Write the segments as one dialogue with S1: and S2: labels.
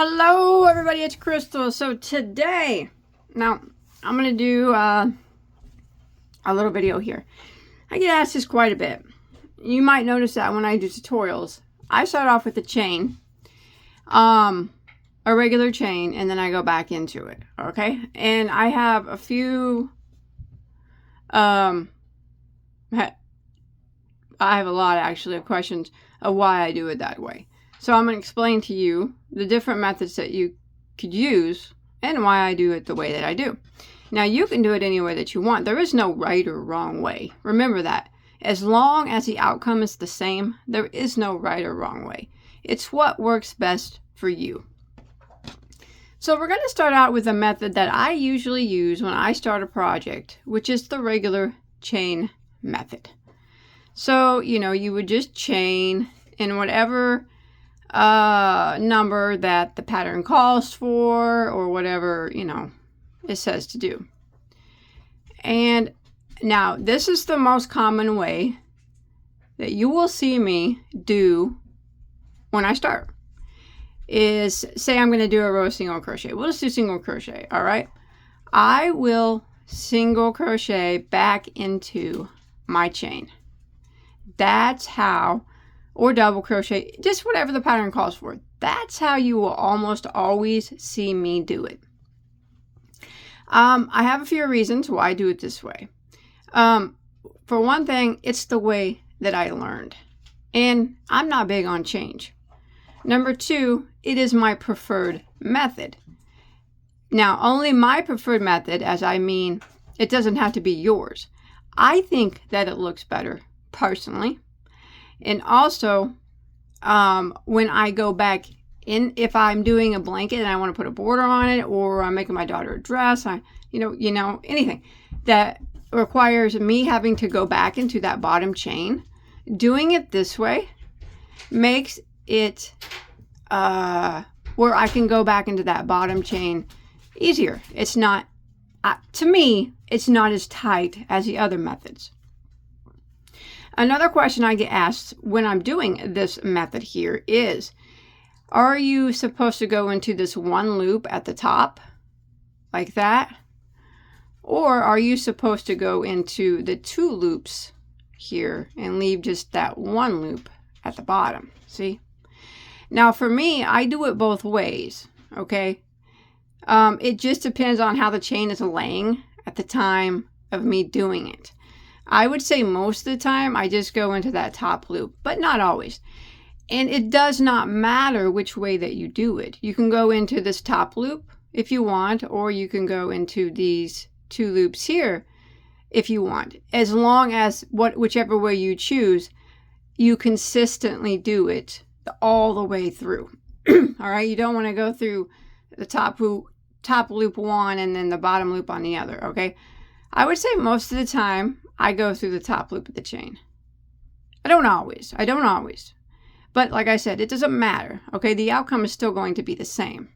S1: Hello everybody, it's Crystal. So today, now I'm going to do a little video here. I get asked this quite a bit. You might notice that when I do tutorials, I start off with a chain, a regular chain, and then I go back into it, okay? And I have a few, I have a lot actually of questions of why I do it that way. So I'm going to explain to you the different methods that you could use and why I do it the way that I do. Now, you can do it any way that you want. There is no right or wrong way. Remember that. As long as the outcome is the same, there is no right or wrong way. It's what works best for you. So we're going to start out with a method that I usually use when I start a project, which is the regular chain method. So, you would just chain in whatever number that the pattern calls for, or whatever, it says to do. And now this is the most common way that you will see me do when I start. Is, say I'm going to do a row of single crochet. We'll just do single crochet, all right? I will single crochet back into my chain. That's how, or double crochet, just whatever the pattern calls for. That's how you will almost always see me do it. I have a few reasons why I do it this way. For one thing, it's the way that I learned. And I'm not big on change. Number two, it is my preferred method. Now, only my preferred method, as I mean, it doesn't have to be yours. I think that it looks better, personally. And also, when I go back in, if I'm doing a blanket and I want to put a border on it, or I'm making my daughter a dress, anything that requires me having to go back into that bottom chain, doing it this way makes it where I can go back into that bottom chain easier. It's not, to me, it's not as tight as the other methods. Another question I get asked when I'm doing this method here is, are you supposed to go into this one loop at the top like that? Or are you supposed to go into the two loops here and leave just that one loop at the bottom? See? Now for me, I do it both ways, okay? It just depends on how the chain is laying at the time of me doing it. I would say most of the time I just go into that top loop, but not always. And it does not matter which way that you do it. You can go into this top loop if you want, or you can go into these two loops here if you want. As long as whichever way you choose, you consistently do it all the way through. All right, you don't want to go through the top loop one and then the bottom loop on the other, okay? I would say most of the time I go through the top loop of the chain. I don't always. But like I said, it doesn't matter, okay? The outcome is still going to be the same.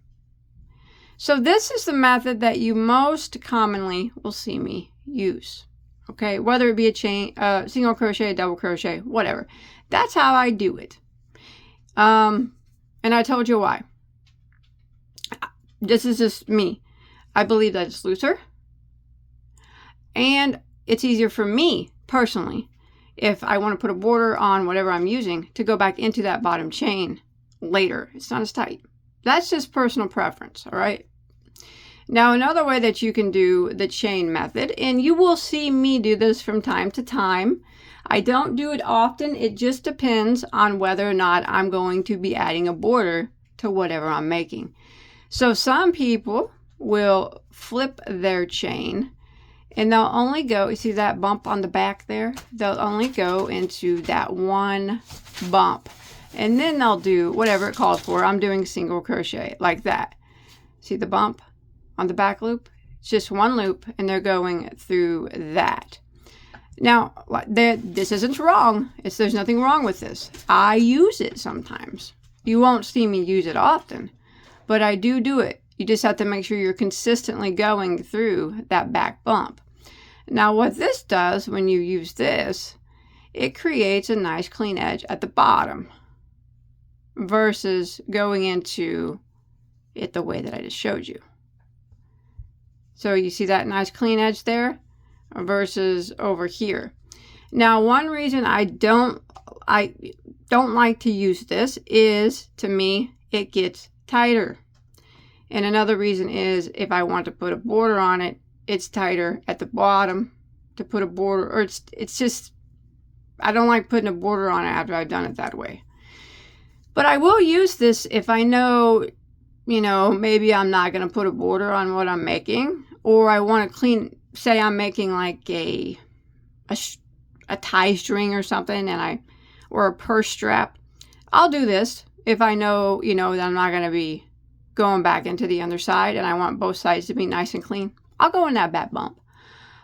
S1: So this is the method that you most commonly will see me use, okay? Whether it be a chain, single crochet, double crochet, whatever. That's how I do it. And I told you why. This is just me. I believe that it's looser. And it's easier for me, personally, if I want to put a border on whatever I'm using, to go back into that bottom chain later. It's not as tight. That's just personal preference, all right? Now, another way that you can do the chain method, and you will see me do this from time to time. I don't do it often. It just depends on whether or not I'm going to be adding a border to whatever I'm making. So some people will flip their chain, and they'll only go, you see that bump on the back there? They'll only go into that one bump. And then they'll do whatever it calls for. I'm doing single crochet like that. See the bump on the back loop? It's just one loop, and they're going through that. Now, this isn't wrong. There's nothing wrong with this. I use it sometimes. You won't see me use it often, but I do it. You just have to make sure you're consistently going through that back bump. Now, what this does when you use this, it creates a nice clean edge at the bottom versus going into it the way that I just showed you. So you see that nice clean edge there versus over here. Now, one reason I don't like to use this is, to me, it gets tighter. And another reason is if I want to put a border on it, it's tighter at the bottom to put a border, or it's just, I don't like putting a border on it after I've done it that way. But I will use this if I know, you know, maybe I'm not going to put a border on what I'm making, or I want to clean, say I'm making like a tie string or something, or a purse strap. I'll do this if I know, you know, that I'm not going to be going back into the underside and I want both sides to be nice and clean. I'll go in that back bump.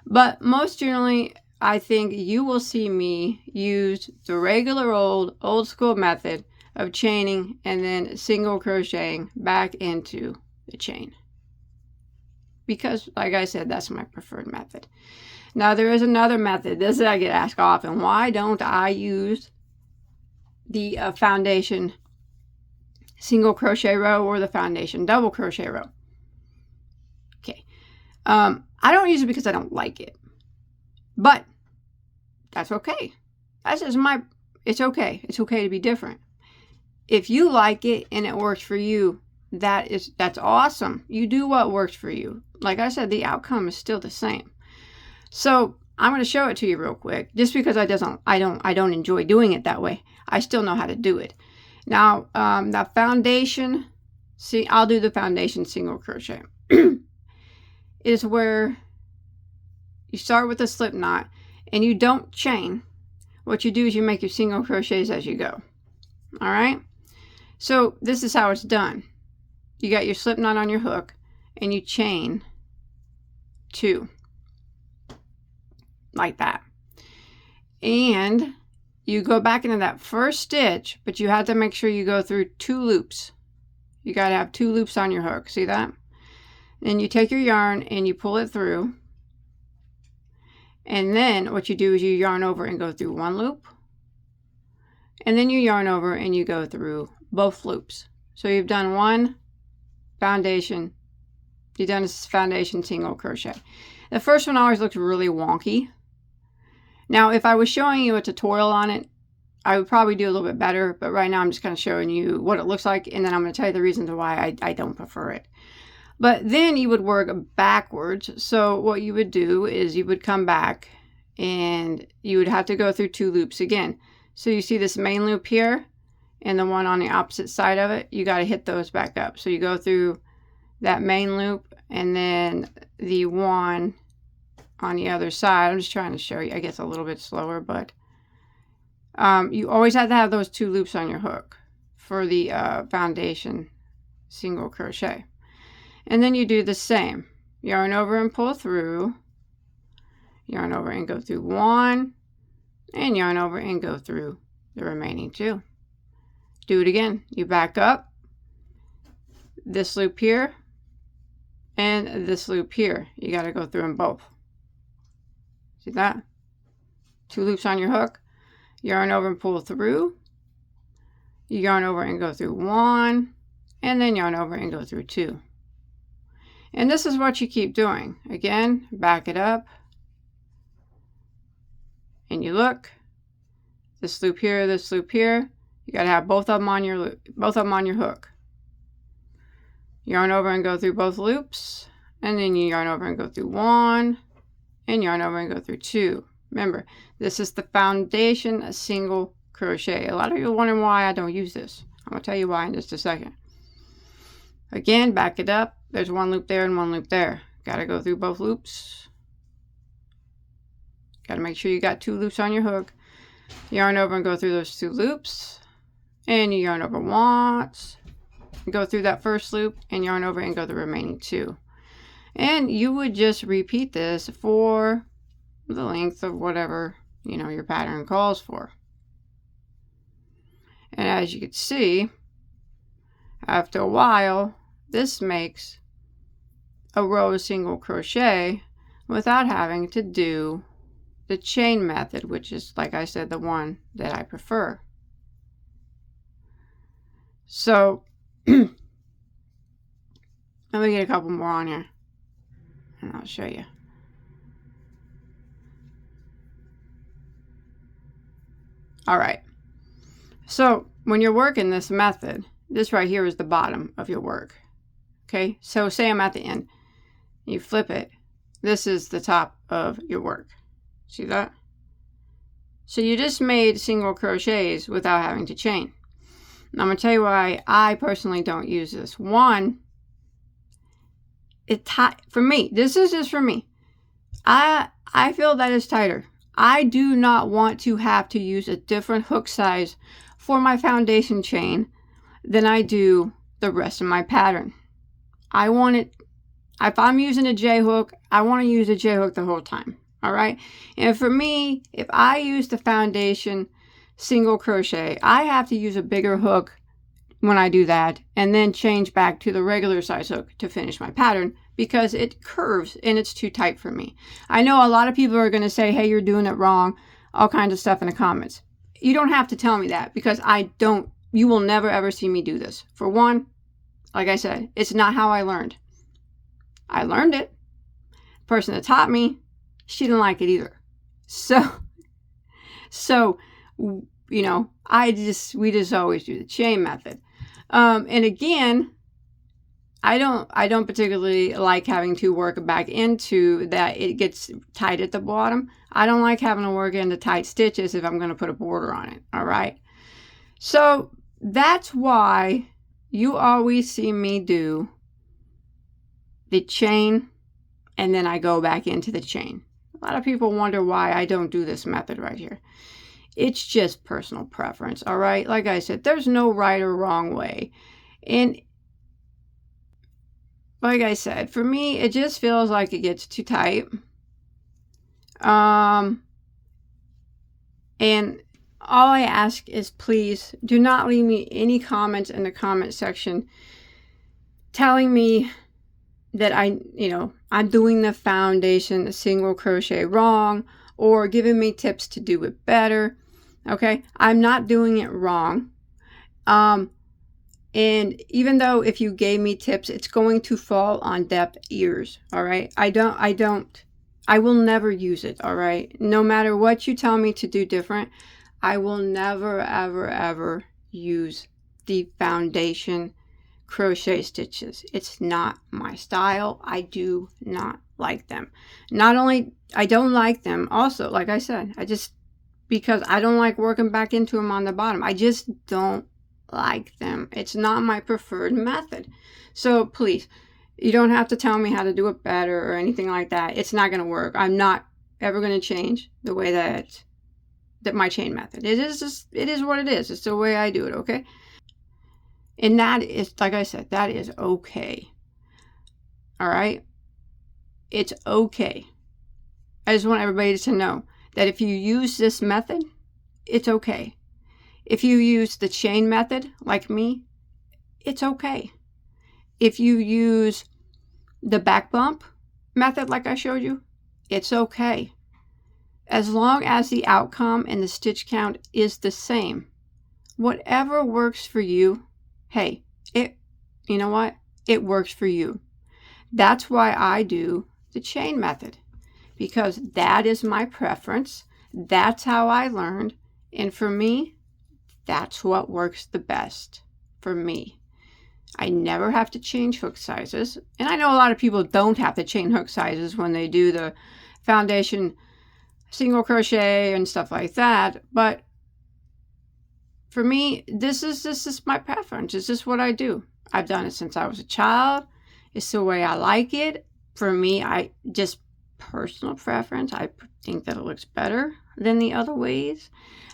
S1: But most generally, I think you will see me use the regular old school method of chaining and then single crocheting back into the chain. Because, like I said, that's my preferred method. Now, there is another method. This is I get asked often. Why don't I use the foundation single crochet row or the foundation double crochet row? Okay. I don't use it because I don't like it. But that's okay. That's just it's okay. It's okay to be different. If you like it and it works for you, that's awesome. You do what works for you. Like I said, the outcome is still the same. So I'm going to show it to you real quick. Just because I don't enjoy doing it that way, I still know how to do it. Now, the foundation, see, I'll do the foundation single crochet. Is where you start with a slip knot and you don't chain. What you do is you make your single crochets as you go. All right. So this is how it's done. You got your slip knot on your hook and you chain 2 like that. And you go back into that first stitch, but you have to make sure you go through 2 loops. You got to have 2 loops on your hook. See that? Then you take your yarn and you pull it through. And then what you do is you yarn over and go through 1 loop. And then you yarn over and you go through both loops. So you've done 1 foundation. You've done a foundation single crochet. The first one always looks really wonky. Now, if I was showing you a tutorial on it, I would probably do a little bit better. But right now I'm just kind of showing you what it looks like. And then I'm going to tell you the reasons why I don't prefer it. But then you would work backwards. So what you would do is you would come back and you would have to go through 2 loops again. So you see this main loop here and the one on the opposite side of it, you got to hit those back up. So you go through that main loop and then the one on the other side. I'm just trying to show you, I guess a little bit slower, but you always have to have those 2 loops on your hook for the foundation single crochet. And then you do the same. Yarn over and pull through. Yarn over and go through 1. And yarn over and go through the remaining 2. Do it again. You back up. This loop here. And this loop here. You got to go through them both. See that? 2 loops on your hook. Yarn over and pull through. You yarn over and go through 1. And then yarn over and go through 2. And this is what you keep doing. Again, back it up. And you look. This loop here, this loop here. You got to have both of them on your loop, both of them on your hook. Yarn over and go through both loops. And then you yarn over and go through 1. And yarn over and go through 2. Remember, this is the foundation single crochet. A lot of you are wondering why I don't use this. I'm going to tell you why in just a second. Again, back it up. There's 1 loop there and 1 loop there. Got to go through both loops. Got to make sure you got 2 loops on your hook. Yarn over and go through those 2 loops. And you yarn over once. Go through that first loop and yarn over and go the remaining 2. And you would just repeat this for the length of whatever, you know, your pattern calls for. And as you can see, after a while, this makes a row of single crochet without having to do the chain method, which is, like I said, the one that I prefer. So Let me get a couple more on here, and I'll show you. All right. So when you're working this method, this right here is the bottom of your work. Okay, so say I'm at the end. You flip it. This is the top of your work. See that? So you just made single crochets without having to chain. And I'm going to tell you why I personally don't use this. One, for me, this is just for me. I feel that is tighter. I do not want to have to use a different hook size for my foundation chain than I do the rest of my pattern. I want it, if I'm using a J hook, I want to use a J hook the whole time. All right. And for me, if I use the foundation single crochet, I have to use a bigger hook when I do that, and then change back to the regular size hook to finish my pattern, because it curves and it's too tight for me. I know a lot of people are going to say, hey, you're doing it wrong, all kinds of stuff in the comments. You don't have to tell me that, because you will never ever see me do this. For one, like I said, it's not how I learned. I learned it. The person that taught me, she didn't like it either. So, you know, we just always do the chain method. And again, I don't particularly like having to work back into that. It gets tight at the bottom. I don't like having to work into tight stitches if I'm going to put a border on it. All right. So that's why you always see me do the chain, and then I go back into the chain. A lot of people wonder why I don't do this method right here. It's just personal preference, all right? Like I said, there's no right or wrong way. And like I said, for me, it just feels like it gets too tight. And all I ask is, please do not leave me any comments in the comment section telling me that I'm doing the foundation, the single crochet wrong, or giving me tips to do it better. Okay, I'm not doing it wrong. And even though if you gave me tips, it's going to fall on deaf ears. All right, I will never use it. All right, no matter what you tell me to do different, I will never, ever, ever use the foundation crochet stitches. It's not my style. I do not like them. Not only I don't like them, also, like I said, because I don't like working back into them on the bottom. I just don't like them. It's not my preferred method. So please, you don't have to tell me how to do it better or anything like that. It's not going to work. I'm not ever going to change the way that my chain method. It is what it is. It's the way I do it, okay? And that is, like I said, that is okay. All right? It's okay. I just want everybody to know that if you use this method, it's okay. If you use the chain method, like me, it's okay. If you use the back bump method, like I showed you, it's okay. As long as the outcome and the stitch count is the same. Whatever works for you, hey, you know what? It works for you. That's why I do the chain method, because that is my preference. That's how I learned. And for me, that's what works the best for me. I never have to change hook sizes. And I know a lot of people don't have to change hook sizes when they do the foundation single crochet and stuff like that. But for me, this is my preference. It's just what I do. I've done it since I was a child. It's the way I like it. For me, I just personal preference. I think that it looks better than the other ways,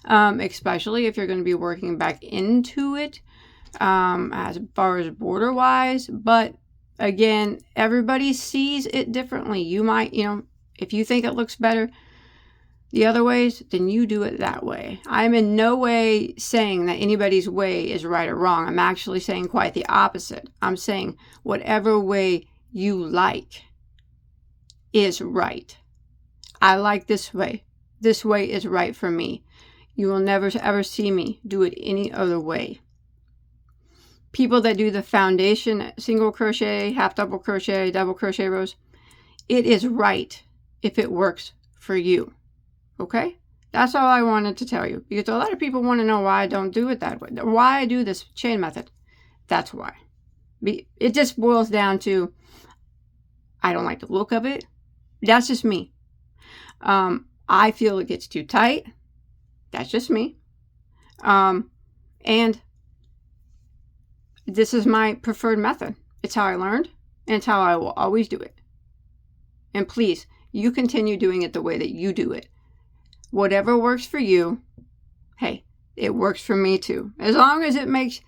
S1: especially if you're going to be working back into it as far as border wise. But again, everybody sees it differently. You might, if you think it looks better the other ways, then you do it that way. I'm in no way saying that anybody's way is right or wrong. I'm actually saying quite the opposite. I'm saying whatever way you like is right. I like this way. This way is right for me. You will never ever see me do it any other way. people that do the foundation single crochet, half double crochet rows, it is right if it works for you. Okay? That's all I wanted to tell you, because a lot of people want to know why I don't do it that way, why I do this chain method. That's why. It just boils down to I don't like the look of it. That's just me. I feel it gets too tight. That's just me. And this is my preferred method. It's how I learned, and it's how I will always do it. And please, you continue doing it the way that you do it. Whatever works for you, hey, it works for me too. As long as it makes,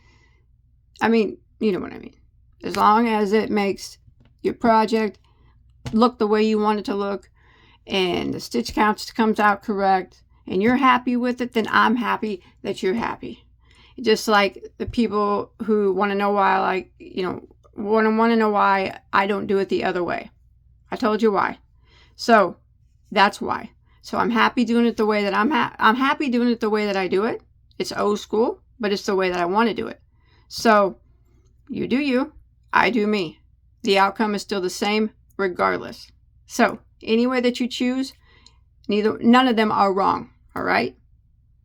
S1: you know what I mean. As long as it makes your project look the way you want it to look, and the stitch counts comes out correct, and you're happy with it, then I'm happy that you're happy. Just like the people who want to know why, want to know why I don't do it the other way. I told you why. So that's why. So I'm happy doing it the way that I'm happy doing it the way that I do it. It's old school, but it's the way that I want to do it. So you do you, I do me. The outcome is still the same regardless. So any way that you choose, none of them are wrong. All right.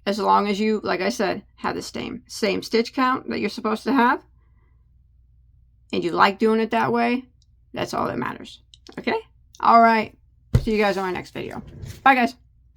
S1: As long as you, like I said, have the same stitch count that you're supposed to have, and you like doing it that way, that's all that matters. Okay? All right. See you guys on my next video. Bye, guys.